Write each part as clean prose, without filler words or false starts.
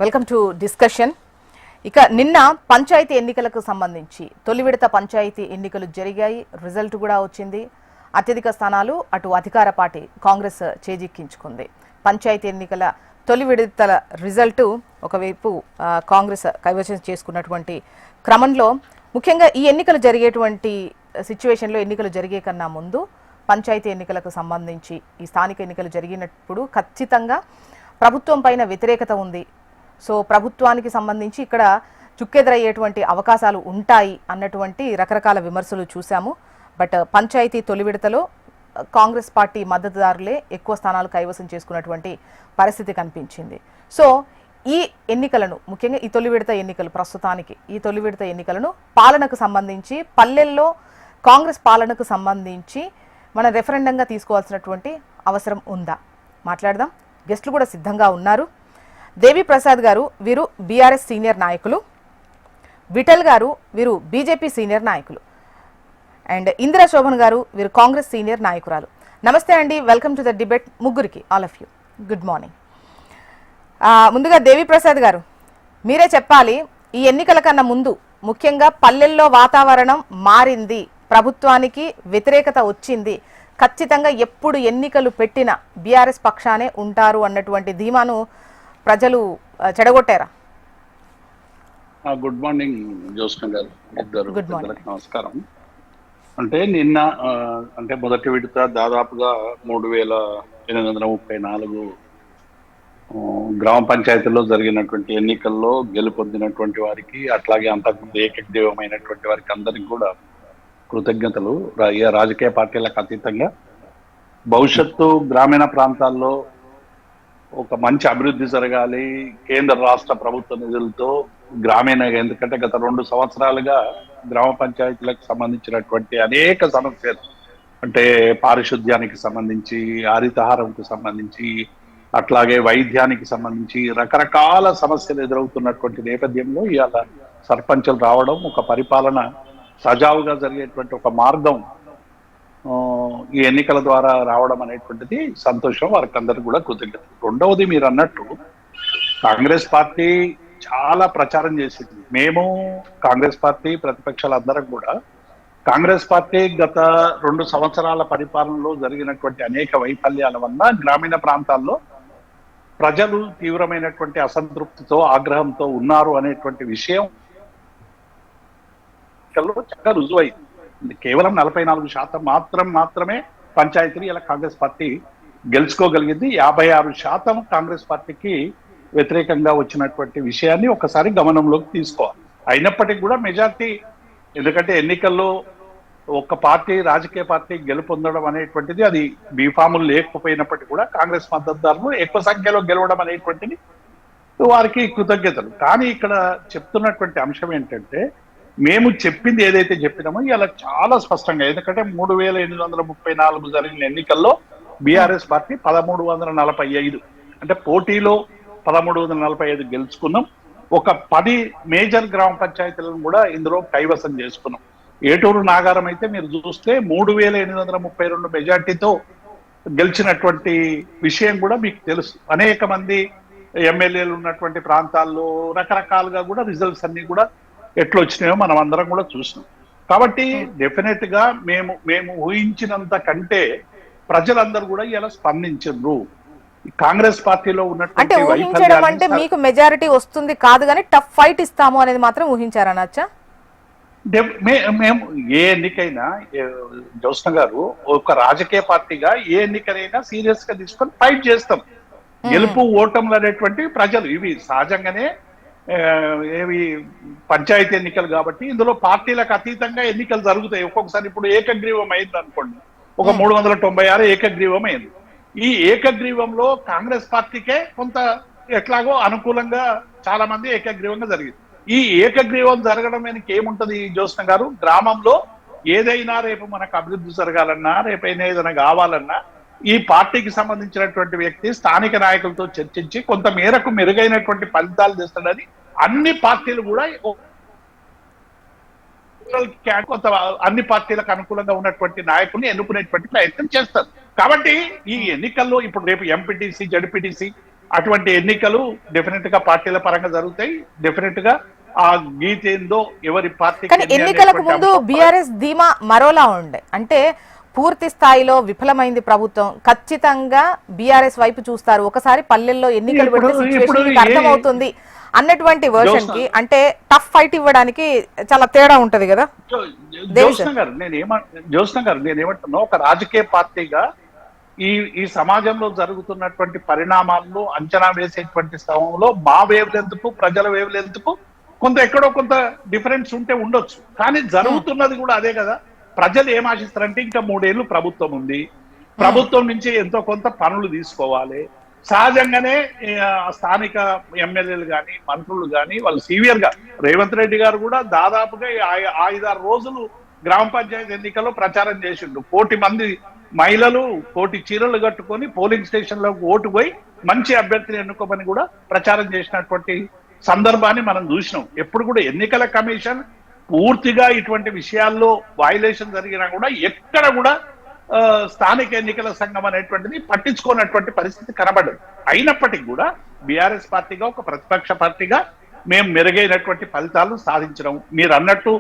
Welcome to discussion. ఇక నిన్న పంచాయతీ ఎన్నికలకు సంబంధించి తొలి విడత పంచాయతీ ఎన్నికలు జరిగాయి. రిజల్ట్ కూడా వచ్చింది. అత్యధిక స్థానాలు అటు అధికార పార్టీ కాంగ్రెస్ చేజిక్కించుకుంది. పంచాయతీ ఎన్నికల తొలి విడతల రిజల్ట్ ఒకవైపు కాంగ్రెస్ కైవసం చేసుకున్నటువంటి క్రమంలో ముఖ్యంగా ఈ ఎన్నికలు జరిగేటువంటి సిచ్యువేషన్లో ఎన్నికలు జరిగే కన్నా ముందు పంచాయతీ ఎన్నికలకు సంబంధించి ఈ స్థానిక ఎన్నికలు జరిగినప్పుడు ఖచ్చితంగా ప్రభుత్వం పైన వ్యతిరేకత ఉంది. సో ప్రభుత్వానికి సంబంధించి ఇక్కడ చుక్కెదురయ్యేటువంటి అవకాశాలు ఉంటాయి అన్నటువంటి రకరకాల విమర్శలు చూసాము. బట్ పంచాయతీ తొలి విడతలో కాంగ్రెస్ పార్టీ మద్దతుదారులే ఎక్కువ స్థానాలు కైవసం చేసుకున్నటువంటి పరిస్థితి కనిపించింది. సో ఈ ఎన్నికలను ముఖ్యంగా ఈ తొలి విడత ఎన్నికలు ప్రస్తుతానికి ఈ తొలి విడత ఎన్నికలను పాలనకు సంబంధించి పల్లెల్లో కాంగ్రెస్ పాలనకు సంబంధించి మనం రెఫరెండంగా తీసుకోవాల్సినటువంటి అవసరం ఉందా? మాట్లాడదాం. గెస్టులు కూడా సిద్ధంగా ఉన్నారు. దేవి ప్రసాద్ గారు, వీరు బీఆర్ఎస్ సీనియర్ నాయకులు. విఠల్ గారు, వీరు బీజేపీ సీనియర్ నాయకులు. అండ్ ఇందిరా శోభన్ గారు, వీరు కాంగ్రెస్ సీనియర్ నాయకురాలు. నమస్తే అండి, వెల్కమ్ టు ద డిబేట్ ముగ్గురికి, all of you. Good morning. ముందుగా దేవి ప్రసాద్ గారు, మీరే చెప్పాలి, ఈ ఎన్నికల కన్నా ముందు ముఖ్యంగా పల్లెల్లో వాతావరణం మారింది, ప్రభుత్వానికి వ్యతిరేకత వచ్చింది, ఖచ్చితంగా ఎప్పుడు ఎన్నికలు పెట్టినా బీఆర్ఎస్ పక్షానే ఉంటారు అన్నటువంటి ధీమాను ప్రజలు చెడగొట్టారా? గుడ్ మార్నింగ్ జ్యోత్స్న గారు, ఇద్దరు నమస్కారం. అంటే నిన్న అంటే మొదటి విడత దాదాపుగా 3834 గ్రామ పంచాయతీల్లో జరిగినటువంటి ఎన్నికల్లో గెలుపొందినటువంటి వారికి, అట్లాగే అంతకుముందు ఏకగ్రీవమైనటువంటి వారికి అందరికి కూడా కృతజ్ఞతలు. రాజకీయ పార్టీలకు అతీతంగా భవిష్యత్తు గ్రామీణ ప్రాంతాల్లో ఒక మంచి అభివృద్ధి జరగాలి, కేంద్ర రాష్ట్ర ప్రభుత్వ నిధులతో గ్రామీణ, ఎందుకంటే గత 2 సంవత్సరాలుగా గ్రామ పంచాయతీలకు సంబంధించినటువంటి అనేక సమస్యలు, అంటే పారిశుద్ధ్యానికి సంబంధించి, హరితహారంకు సంబంధించి, అట్లాగే వైద్యానికి సంబంధించి రకరకాల సమస్యలు ఎదురవుతున్నటువంటి నేపథ్యంలో ఇవాళ సర్పంచులు రావడం, ఒక పరిపాలన సజావుగా జరిగేటువంటి ఒక మార్గం ఈ ఎన్నికల ద్వారా రావడం అనేటువంటిది సంతోషం. వారికి అందరికి కూడా కృతజ్ఞత. రెండవది, మీరు అన్నట్టు కాంగ్రెస్ పార్టీ చాలా ప్రచారం చేసింది. మేము కాంగ్రెస్ పార్టీ ప్రతిపక్షాలందరం కూడా కాంగ్రెస్ పార్టీ గత 2 సంవత్సరాల పరిపాలనలో జరిగినటువంటి అనేక వైఫల్యాల వల్ల గ్రామీణ ప్రాంతాల్లో ప్రజలు తీవ్రమైనటువంటి అసంతృప్తితో, ఆగ్రహంతో ఉన్నారు అనేటువంటి విషయం చక్కగా రుజువైంది. కేవలం 44% మాత్రమే పంచాయతీలు ఇలా కాంగ్రెస్ పార్టీ గెలుచుకోగలిగింది. 56% కాంగ్రెస్ పార్టీకి వ్యతిరేకంగా వచ్చినటువంటి విషయాన్ని ఒకసారి గమనంలోకి తీసుకోవాలి. అయినప్పటికీ కూడా మెజార్టీ, ఎందుకంటే ఎన్నికల్లో ఒక పార్టీ, రాజకీయ పార్టీ గెలుపొందడం అనేటువంటిది అది బీఫాములు లేకపోయినప్పటికీ కూడా కాంగ్రెస్ మద్దతుదారులు ఎక్కువ సంఖ్యలో గెలవడం అనేటువంటిది వారికి కృతజ్ఞతలు. కానీ ఇక్కడ చెప్తున్నటువంటి అంశం ఏంటంటే, మేము చెప్పింది ఏదైతే చెప్పినామో ఇలా చాలా స్పష్టంగా, ఎందుకంటే 3834 జరిగిన ఎన్నికల్లో బీఆర్ఎస్ పార్టీ 1345, అంటే పోటీలో 1345 గెలుచుకున్నాం. ఒక 10 మేజర్ గ్రామ పంచాయతీలను కూడా ఇందులో కైవసం చేసుకున్నాం. ఏటూరు నాగారం అయితే మీరు చూస్తే 3832 మెజార్టీతో గెలిచినటువంటి విషయం కూడా మీకు తెలుసు. అనేక మంది ఎమ్మెల్యేలు ఉన్నటువంటి ప్రాంతాల్లో రకరకాలుగా కూడా రిజల్ట్స్ అన్ని కూడా ఎట్లా వచ్చినాయో మనం అందరం కూడా చూసినాం. కాబట్టి డెఫినెట్ గా మేము ఊహించినంత కంటే ప్రజలందరూ కూడా ఇలా స్పందించారు. కాంగ్రెస్ పార్టీలో ఉన్నటువంటి మీకు మెజారిటీ వస్తుంది కాదు కానీ టఫ్ ఫైట్ ఇస్తాము అనేది మాత్రం ఊహించారనొచ్చా? మేము ఏ ఎన్నికైనా, జ్యోత్స్న గారు, ఒక రాజకీయ పార్టీగా ఏ ఎన్నికైనా సీరియస్ గా తీసుకొని ఫైట్ చేస్తాం. గెలుపు ఓటములు అనేటువంటి ప్రజలు, ఇవి సహజంగానే ఏవి పంచాయతీ ఎన్నికలు కాబట్టి ఇందులో పార్టీలకు అతీతంగా ఎన్నికలు జరుగుతాయి. ఒక్కొక్కసారి ఇప్పుడు ఏకగ్రీవం అయింది అనుకోండి, ఒక 396 ఏకగ్రీవం అయింది. ఈ ఏకగ్రీవంలో కాంగ్రెస్ పార్టీకే కొంత ఎట్లాగో అనుకూలంగా చాలా మంది ఏకగ్రీవంగా జరిగింది. ఈ ఏకగ్రీవం జరగడం వెనక ఏముంటది జ్యోత్స్న గారు? గ్రామంలో ఏదైనా రేపు మనకు అభివృద్ధి జరగాలన్నా, రేపైనా ఏదైనా కావాలన్నా ఈ పార్టీకి సంబంధించినటువంటి వ్యక్తి స్థానిక నాయకులతో చర్చించి కొంత మేరకు మెరుగైనటువంటి ఫలితాలు తెస్తాడని అన్ని పార్టీలు కూడా కొంత అన్ని పార్టీలకు అనుకూలంగా ఉన్నటువంటి నాయకుల్ని ఎన్నుకునేటువంటి ప్రయత్నం చేస్తారు. కాబట్టి ఈ ఎన్నికల్లో ఇప్పుడు రేపు ఎంపీటీసీ, జడ్పీటీసీ అటువంటి ఎన్నికలు డెఫినెట్ గా పార్టీల పరంగా జరుగుతాయి. డెఫినెట్ గా ఆ గీత ఏందో ఎవరి పార్టీకి కానీ ఎన్నికలకు ముందు బీఆర్ఎస్ ధీమా మరోలా ఉండే, అంటే పూర్తి స్థాయిలో విఫలమైంది ప్రభుత్వం, ఖచ్చితంగా బీఆర్ఎస్ వైపు చూస్తారు, ఒకసారి పల్లెల్లో ఎన్నికలు పెడితే సిచ్యువేషన్ మీకు అర్థమవుతుంది అన్నటువంటి వర్షన్ కి, అంటే టఫ్ ఫైట్ ఇవ్వడానికి చాలా తేడా ఉంటది కదా. జ్యోత్స్న గారు నేనేమంటున్నా, ఒక రాజకీయ పార్టీగా ఈ సమాజంలో జరుగుతున్నటువంటి పరిణామాలను అంచనా వేసేటువంటి సమయంలో మా వేవ్ లెంత్కు ప్రజల వేవ్ లెంత్కు కొంత ఎక్కడో కొంత డిఫరెన్స్ ఉంటే ఉండొచ్చు, కానీ జరుగుతున్నది కూడా అదే కదా. ప్రజలు ఏం ఆశిస్తారంటే ఇంకా 3 ఏళ్ళు ప్రభుత్వం ఉంది, ప్రభుత్వం నుంచి ఎంతో కొంత పనులు తీసుకోవాలి. సహజంగానే స్థానిక ఎమ్మెల్యేలు కానీ మంత్రులు కానీ వాళ్ళు సీవియర్ గా, రేవంత్ రెడ్డి గారు కూడా దాదాపుగా 5-6 రోజులు గ్రామ పంచాయతీ ఎన్నికల్లో ప్రచారం చేసిండు. 1,000 మంది మహిళలు 1,000 చీరలు కట్టుకొని పోలింగ్ స్టేషన్లకు ఓటు పోయి మంచి అభ్యర్థిని ఎన్నుకోమని కూడా ప్రచారం చేసినటువంటి సందర్భాన్ని మనం చూసినాం. ఎప్పుడు కూడా ఎన్నికల కమిషన్ పూర్తిగా ఇటువంటి విషయాల్లో వైలేషన్ జరిగినా కూడా ఎక్కడ కూడా స్థానిక ఎన్నికల సంఘం అనేటువంటిది పట్టించుకోనటువంటి పరిస్థితి కనబడదు. అయినప్పటికీ కూడా బీఆర్ఎస్ పార్టీగా, ఒక ప్రతిపక్ష పార్టీగా మేము మెరుగైనటువంటి ఫలితాలు సాధించడం, మీరు అన్నట్టు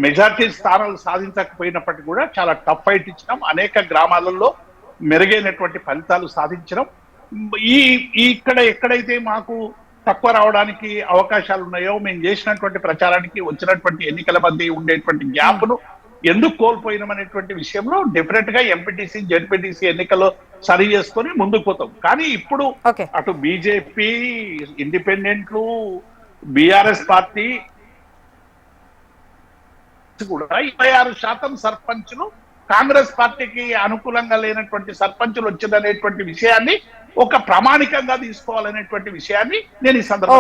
మెజార్టీ స్థానాలు సాధించకపోయినప్పటికీ కూడా చాలా టఫ్ ఫైట్ ఇచ్చినాం, అనేక గ్రామాలలో మెరుగైనటువంటి ఫలితాలు సాధించడం. ఇక్కడ ఎక్కడైతే మాకు తక్కువ రావడానికి అవకాశాలు ఉన్నాయో, మేము చేసినటువంటి ప్రచారానికి వచ్చినటువంటి ఎన్నికల మధ్య ఉండేటువంటి గ్యాప్ను ఎందుకు కోల్పోయినామనేటువంటి విషయంలో డెఫినెట్ గా ఎంపీటీసీ జెడ్పీటీసీ ఎన్నికల్లో సరి చేసుకొని ముందుకు పోతాం. కానీ ఇప్పుడు అటు బీజేపీ, ఇండిపెండెంట్లు, బీఆర్ఎస్ పార్టీ కూడా 26% సర్పంచులు కాంగ్రెస్ పార్టీకి అనుకూలంగా లేనటువంటి సర్పంచులు వచ్చిందనేటువంటి విషయాన్ని ఒక ప్రామాణికంగా తీసుకోవాలనేటువంటి విషయాన్ని నేను ఈ సందర్భంగా